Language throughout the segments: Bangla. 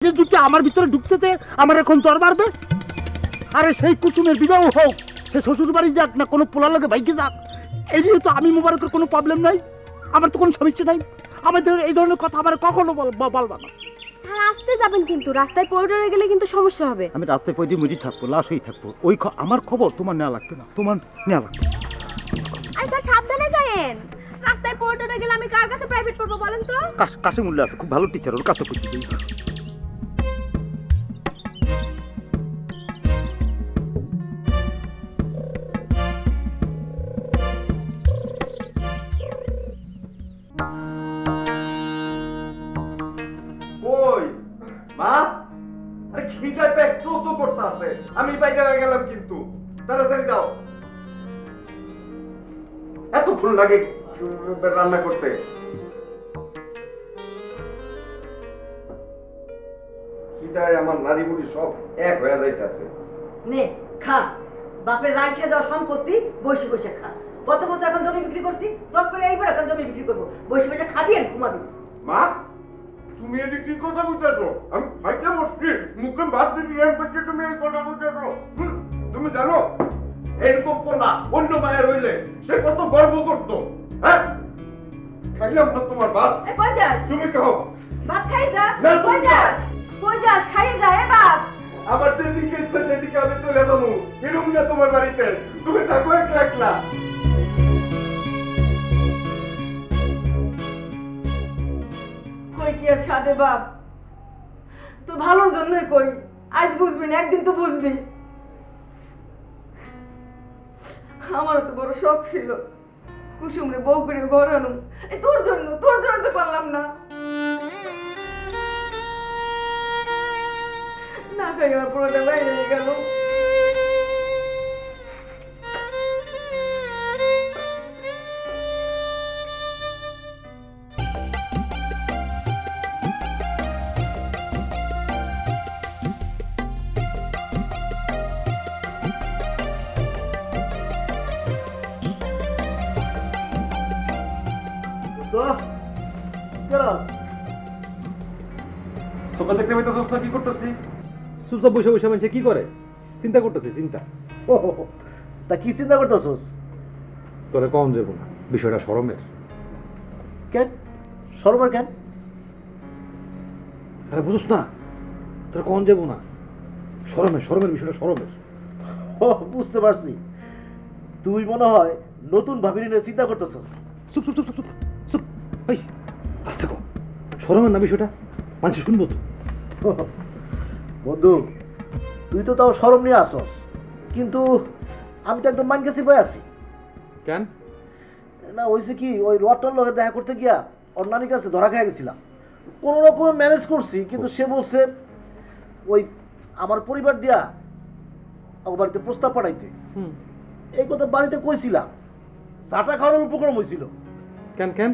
যদি আমার ভিতরে ঢুকতেছে আমার এখন জ্বর বাড়বে। আরে সেই কুসুমের বিবাহ হোক, সে শ্বশুর বাড়ি যাক না কোনো পোলা লাগে ভাইকে যাক, এই নিয়ে তো আমি মোবারকের কোনো প্রবলেম নাই, আমার তো কোনো সমস্যা নাই। আমাদের এই ধরনের কথা আমার কখনো বলবা না। আসতে যাবেন কিন্তু রাস্তায় পড়ে গেলে কিন্তু সমস্যা হবে। আমি রাস্তায় পড়ে মরি থাকবো, লাশ হয়ে থাকবো, ওই আমার খবর তোমার নেওয়া লাগবে না, তোমার নেওয়া লাগবে। আচ্ছা সাবধানে যায়েন, রাস্তায় পড়ে গেলে আমি কার কাছে প্রাইভেট পড়বো বলেন তো? কাশিমুল্লাহ আছে, খুব ভালো টিচার, ওর কাছে পড়তে দিই। আমি বাইরে হয়ে গেলাম, কিন্তু তাড়াতাড়ি দাও। এতক্ষণ লাগে রান্না করতে। খিদায় আমার নারী বুড়ি সব এক হয়ে যাইতেছে। নে খা, বাপের রাখে যাওয়া সম্পত্তি বসে বসে খা। কত বছর এখন জমি বিক্রি করছি, তোর করে এইবার এখন জমি বিক্রি করবো, বসে বসে খাবি আর ঘুমাবি। মা, তুমি এটি কি কথা বুঝতেছো? আমি ফাইটা বসছি, মুখে ভাত দিতে করছি, তুমি এই কথা বুঝতেছো? তুমি জানো এরকম পোলা অন্য মায়ের হইলে সে কত গর্ব করতো। হ্যাঁ, খাইলাম না তোমার ভাত। কই যাস? তুমি খাও। ভাত খাই যা। কই যাস? কই যাস? খাইয়ে যা। বাপ আবার যেদিকে ইচ্ছা সেদিকে আমি চলে যাবো, ফিরুম না তোমার বাড়িতে। তুমি থাকো একলা একলা। কই কি আর সাদে বাপ, তোর ভালোর জন্যই কই। আজ বুঝবি না, একদিন তো বুঝবি। আমারও তো বড় শখ ছিল কুসুম রে বউ করে ঘর আনুম, তোর জন্য তো পারলাম না। না খাই আমার পুরোটা বাইরে গেল। সকাল দেখতে পাইতেছস না কি করতেছি? চুপচাপ বসে বসে মানুষ কি করে? চিন্তা করতেছি, চিন্তা। তা কি চিন্তা করতেছস? তোরে কম যাবো না, বিষয়টা শরমের। কেন শরমের? কেন? আরে বুঝছ না, তোরে কম যাবো না, শরমের বিষয়টা শরমের। বুঝতে পারছি, তুই মনে হয় নতুন ভাবিনি নিয়ে চিন্তা করতেছস। চুপ চুপ চুপ চুপ চুপ, এই আস্তে কো, শরমের না বিষয়টা, মানুষ শুনবো তো। বন্ধু, তুই তো তাও শরম নিয়ে আসস, কিন্তু আমি তো একদম মান গেছি বই আছি। কেন? না হয়েছে কি, ওই রটার লোকে দেখা করতে গিয়া ওর নানির কাছে ধরা খেয়ে গেছিলাম। কোনো রকমে ম্যানেজ করছি, কিন্তু সে বলছে ওই আমার পরিবার দিয়া আমার বাড়িতে প্রস্তাব পাঠাইতে। এই কথা বাড়িতে কইছিলাম, চাটা খাওয়ানোর উপক্রম হয়েছিল। কেন কেন?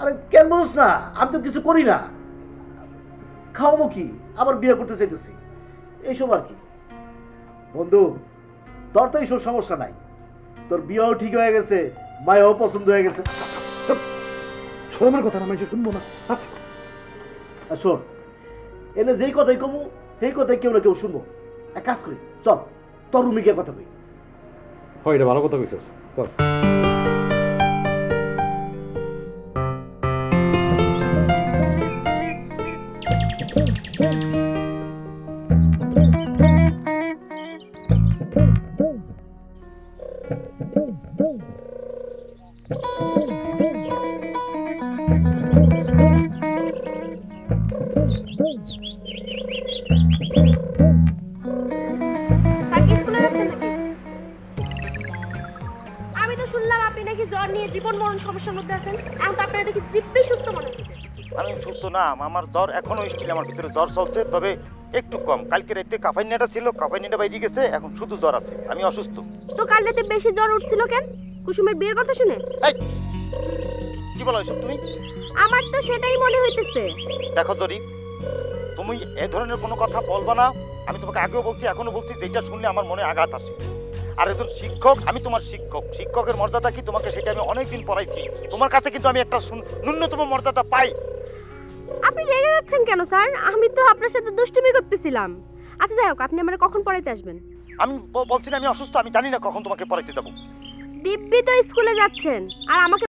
আরে কেন বলছ না, আমি তো কিছু করি না, খাওয়াবো কি, আবার বিয়ে করতে চাইতেছি, এইসব আর কি। বন্ধু, তোর তো এইসব সমস্যা নাই, তোর বিয়েও ঠিক হয়ে গেছে, মায়াও পছন্দ হয়ে গেছে। শরমের কথা না, মানুষ শুনবো না। আর শোন, এনে যেই কথাই কমু সেই কথাই কেউ না কেউ শুনবো। এক কাজ করি, চল তোর রুমে গিয়ে কথা কই। হয়, এটা ভালো কথা কইছস, চল। আমি তো শুনলাম আপনি নাকি জ্বর নিয়ে জীবন মরণ সমস্যার মধ্যে আছেন, এখন তো আপনারা দেখি দিব্যি সুস্থ মনে হচ্ছে। আমি সুস্থ না, আমার জ্বর এখনো স্টিল আমার ভিতরে জ্বর চলছে, তবে একটু কম। কালকে রাতে কাফাইনিয়াটা ছিল, কাফাইনিয়াটা বাইরে গেছে, এখন শুধু জ্বর আছে, আমি অসুস্থ। তো কাল রাতে বেশি জ্বর উঠছিল কেন? কুসুমের বিয়ের কথা শুনে? এই কি বলো এসব তুমি? আমার তো সেটাই মনে হইতেছে। দেখো জরি, তুমি এই ধরনের কোনো কথা বলবা না। আমি তোমাকে আগেও বলছি, এখনো বলছি, যেটা শুনলে আমার মনে আঘাত আসে। আর একজন শিক্ষক, আমি তোমার শিক্ষক, শিক্ষকের মর্যাদা কি তোমাকে সেটা আমি অনেকদিন পড়াইছি। তোমার কাছে কিন্তু আমি একটা ন্যূনতম মর্যাদা পাই। আপনি রেগে যাচ্ছেন কেন স্যার? আমি তো আপনার সাথে দুষ্টুমি করতেছিলাম। আচ্ছা যাই হোক, আপনি আমাকে কখন পড়াইতে আসবেন? আমি বলছি না আমি অসুস্থ, আমি জানি না কখন তোমাকে পড়াইতে যাবো। দিব্যি তো স্কুলে যাচ্ছেন আর আমাকে